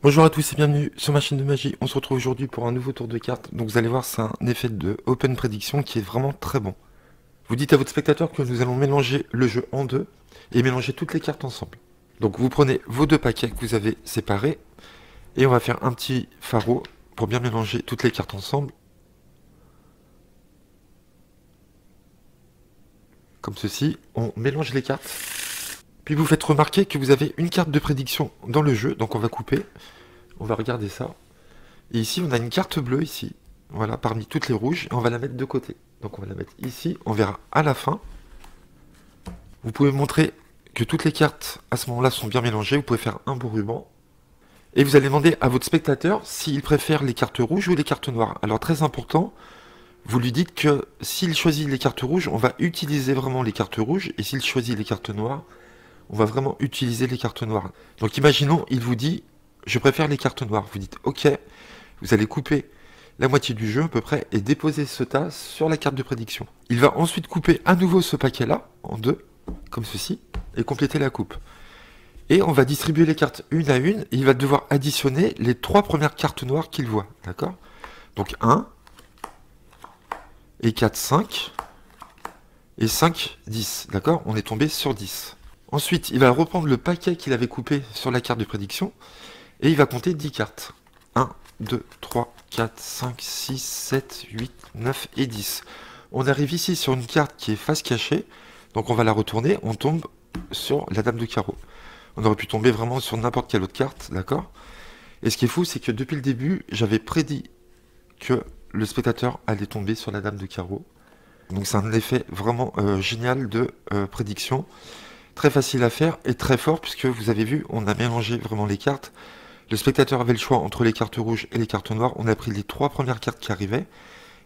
Bonjour à tous et bienvenue sur ma chaîne de magie. On se retrouve aujourd'hui pour un nouveau tour de cartes. Donc vous allez voir, c'est un effet de Open Prediction qui est vraiment très bon. Vous dites à votre spectateur que nous allons mélanger le jeu en deux et mélanger toutes les cartes ensemble. Donc vous prenez vos deux paquets que vous avez séparés et on va faire un petit faro pour bien mélanger toutes les cartes ensemble. Comme ceci, on mélange les cartes. Puis vous faites remarquer que vous avez une carte de prédiction dans le jeu, donc on va couper. On va regarder ça. Et ici, on a une carte bleue ici. Voilà, parmi toutes les rouges. Et on va la mettre de côté. Donc on va la mettre ici. On verra à la fin. Vous pouvez montrer que toutes les cartes, à ce moment-là, sont bien mélangées. Vous pouvez faire un beau ruban. Et vous allez demander à votre spectateur s'il préfère les cartes rouges ou les cartes noires. Alors très important, vous lui dites que s'il choisit les cartes rouges, on va utiliser vraiment les cartes rouges. Et s'il choisit les cartes noires, on va vraiment utiliser les cartes noires. Donc imaginons, il vous dit, je préfère les cartes noires. Vous dites, ok, vous allez couper la moitié du jeu à peu près et déposer ce tas sur la carte de prédiction. Il va ensuite couper à nouveau ce paquet-là en deux, comme ceci, et compléter la coupe. Et on va distribuer les cartes une à une, et il va devoir additionner les trois premières cartes noires qu'il voit, d'accord? Donc 1, et 4, 5, et 5, 10, d'accord? On est tombé sur 10. Ensuite, il va reprendre le paquet qu'il avait coupé sur la carte de prédiction, et il va compter 10 cartes. 1, 2, 3, 4, 5, 6, 7, 8, 9 et 10. On arrive ici sur une carte qui est face cachée, donc on va la retourner, on tombe sur la dame de carreau. On aurait pu tomber vraiment sur n'importe quelle autre carte, d'accord? Et ce qui est fou, c'est que depuis le début, j'avais prédit que le spectateur allait tomber sur la dame de carreau. Donc c'est un effet vraiment génial de prédiction. Très facile à faire et très fort, puisque vous avez vu, on a mélangé vraiment les cartes. Le spectateur avait le choix entre les cartes rouges et les cartes noires. On a pris les trois premières cartes qui arrivaient. Et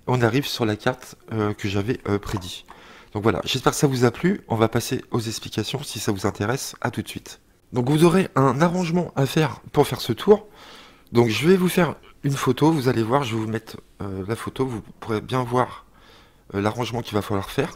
on arrive sur la carte que j'avais prédit. Donc voilà, j'espère que ça vous a plu. On va passer aux explications si ça vous intéresse. À tout de suite. Donc vous aurez un arrangement à faire pour faire ce tour. Donc je vais vous faire une photo. Vous allez voir, je vais vous mettre la photo. Vous pourrez bien voir l'arrangement qu'il va falloir faire.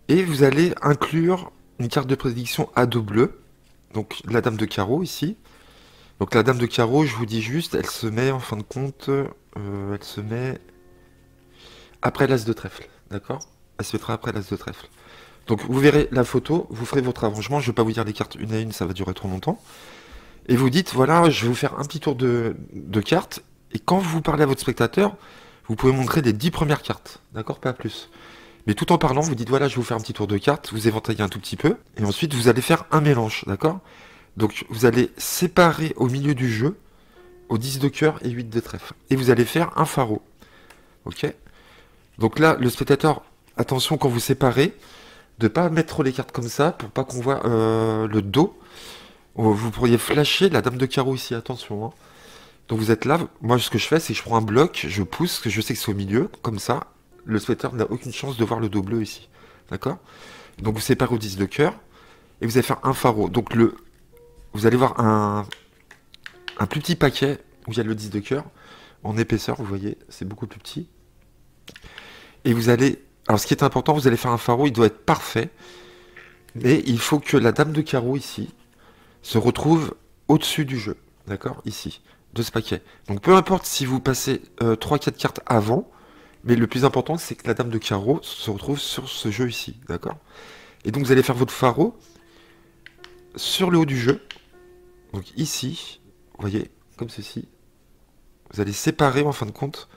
Et vous allez inclure une carte de prédiction à dos bleu. Donc la dame de carreau ici. Donc la dame de carreau, je vous dis juste, elle se met en fin de compte, elle se met après l'as de trèfle, d'accord? Elle se mettra après l'as de trèfle. Donc vous verrez la photo, vous ferez votre arrangement, je ne vais pas vous dire les cartes une à une, ça va durer trop longtemps. Et vous dites, voilà, je vais vous faire un petit tour de cartes, et quand vous parlez à votre spectateur, vous pouvez montrer les 10 premières cartes, d'accord? Pas plus. Mais tout en parlant, vous dites, voilà, je vais vous faire un petit tour de cartes, vous éventaillez un tout petit peu, et ensuite vous allez faire un mélange, d'accord? Donc vous allez séparer au milieu du jeu, au 10 de cœur et 8 de trèfle. Et vous allez faire un faro, ok? Donc là, le spectateur, attention quand vous séparez, de pas mettre les cartes comme ça, pour pas qu'on voit le dos. Vous pourriez flasher la dame de carreau ici, attention, hein. Donc vous êtes là, moi ce que je fais, c'est que je prends un bloc, je pousse, parce que je sais que c'est au milieu, comme ça, le spectateur n'a aucune chance de voir le dos bleu ici, d'accord? Donc vous séparez au 10 de cœur, et vous allez faire un faro. Donc vous allez voir un plus petit paquet, où il y a le 10 de cœur, en épaisseur, vous voyez, c'est beaucoup plus petit. Et vous allez, alors ce qui est important, vous allez faire un faro, il doit être parfait, mais il faut que la dame de carreau ici se retrouve au-dessus du jeu, d'accord, ici, de ce paquet. Donc peu importe si vous passez 3-4 cartes avant, mais le plus important, c'est que la dame de carreau se retrouve sur ce jeu ici, d'accord? Et donc vous allez faire votre faro sur le haut du jeu, donc ici, vous voyez, comme ceci. Vous allez séparer en fin de compte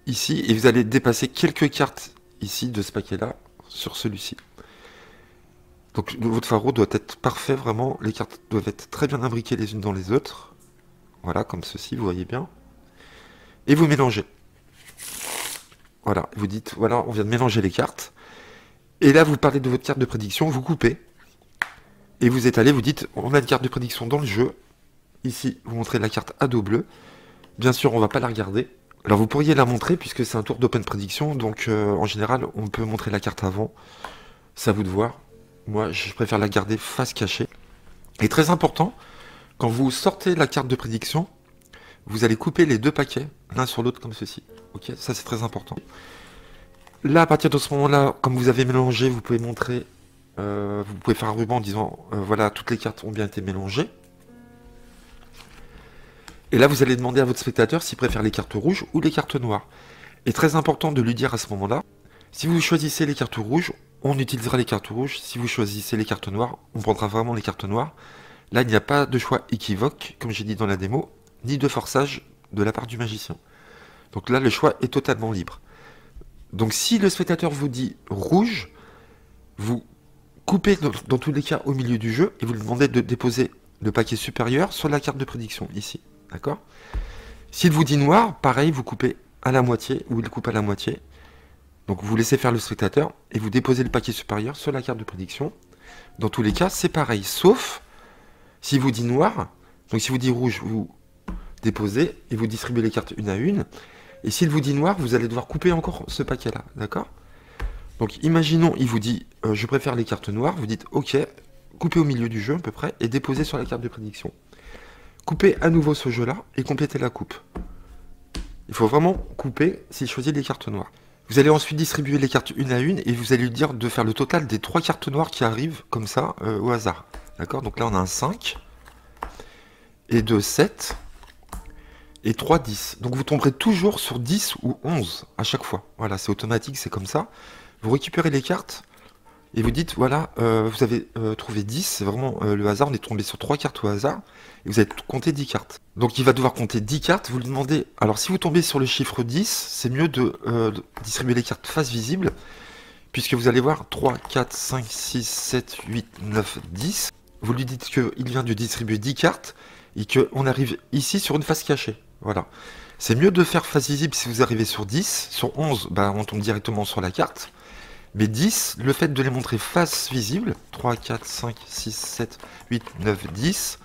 ici, et vous allez dépasser quelques cartes ici de ce paquet-là sur celui-ci. Donc votre faro doit être parfait, vraiment, les cartes doivent être très bien imbriquées les unes dans les autres. Voilà, comme ceci, vous voyez bien. Et vous mélangez. Voilà, vous dites, voilà, on vient de mélanger les cartes. Et là, vous parlez de votre carte de prédiction, vous coupez. Et vous étalez, vous dites, on a une carte de prédiction dans le jeu. Ici, vous montrez la carte à dos bleu. Bien sûr, on ne va pas la regarder. Alors vous pourriez la montrer puisque c'est un tour d'open prédiction, donc en général on peut montrer la carte avant, c'est à vous de voir. Moi je préfère la garder face cachée. Et très important, quand vous sortez la carte de prédiction, vous allez couper les deux paquets l'un sur l'autre comme ceci. Ok, ça c'est très important. Là à partir de ce moment-là, comme vous avez mélangé, vous pouvez montrer, vous pouvez faire un ruban en disant voilà, toutes les cartes ont bien été mélangées. Et là, vous allez demander à votre spectateur s'il préfère les cartes rouges ou les cartes noires. Et très important de lui dire à ce moment-là, si vous choisissez les cartes rouges, on utilisera les cartes rouges. Si vous choisissez les cartes noires, on prendra vraiment les cartes noires. Là, il n'y a pas de choix équivoque, comme j'ai dit dans la démo, ni de forçage de la part du magicien. Donc là, le choix est totalement libre. Donc si le spectateur vous dit rouge, vous coupez dans tous les cas au milieu du jeu et vous lui demandez de déposer le paquet supérieur sur la carte de prédiction, ici. D'accord? S'il vous dit noir, pareil, vous coupez à la moitié, ou il coupe à la moitié. Donc vous laissez faire le spectateur, et vous déposez le paquet supérieur sur la carte de prédiction. Dans tous les cas, c'est pareil, sauf s'il vous dit noir, donc si vous dit rouge, vous déposez, et vous distribuez les cartes une à une. Et s'il vous dit noir, vous allez devoir couper encore ce paquet-là, d'accord? Donc imaginons, il vous dit, je préfère les cartes noires, vous dites, ok, coupez au milieu du jeu à peu près, et déposez sur la carte de prédiction. Coupez à nouveau ce jeu-là et complétez la coupe. Il faut vraiment couper s'il choisit les cartes noires. Vous allez ensuite distribuer les cartes une à une et vous allez lui dire de faire le total des 3 cartes noires qui arrivent comme ça au hasard. D'accord? Donc là on a un 5 et 2 7 et 3 10. Donc vous tomberez toujours sur 10 ou 11 à chaque fois. Voilà, c'est automatique, c'est comme ça. Vous récupérez les cartes et vous dites, voilà, vous avez trouvé 10, c'est vraiment le hasard, on est tombé sur 3 cartes au hasard, et vous avez compté 10 cartes. Donc il va devoir compter 10 cartes, vous lui demandez, alors si vous tombez sur le chiffre 10, c'est mieux de distribuer les cartes face visible, puisque vous allez voir 3, 4, 5, 6, 7, 8, 9, 10. Vous lui dites qu'il vient de distribuer 10 cartes, et qu'on arrive ici sur une face cachée. Voilà. C'est mieux de faire face visible si vous arrivez sur 10, sur 11, bah, on tombe directement sur la carte. Mais 10, le fait de les montrer face visible, 3, 4, 5, 6, 7, 8, 9, 10,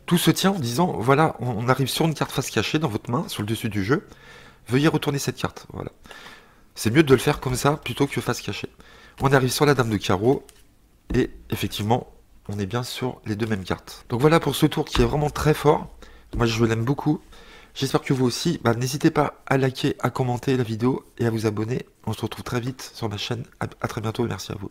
tout se tient en disant, voilà, on arrive sur une carte face cachée dans votre main, sur le dessus du jeu, veuillez retourner cette carte. Voilà. C'est mieux de le faire comme ça, plutôt que face cachée. On arrive sur la dame de carreau, et effectivement, on est bien sur les deux mêmes cartes. Donc voilà pour ce tour qui est vraiment très fort. Moi, je l'aime beaucoup. J'espère que vous aussi. N'hésitez pas à liker, à commenter la vidéo et à vous abonner. On se retrouve très vite sur ma chaîne. À très bientôt. Merci à vous.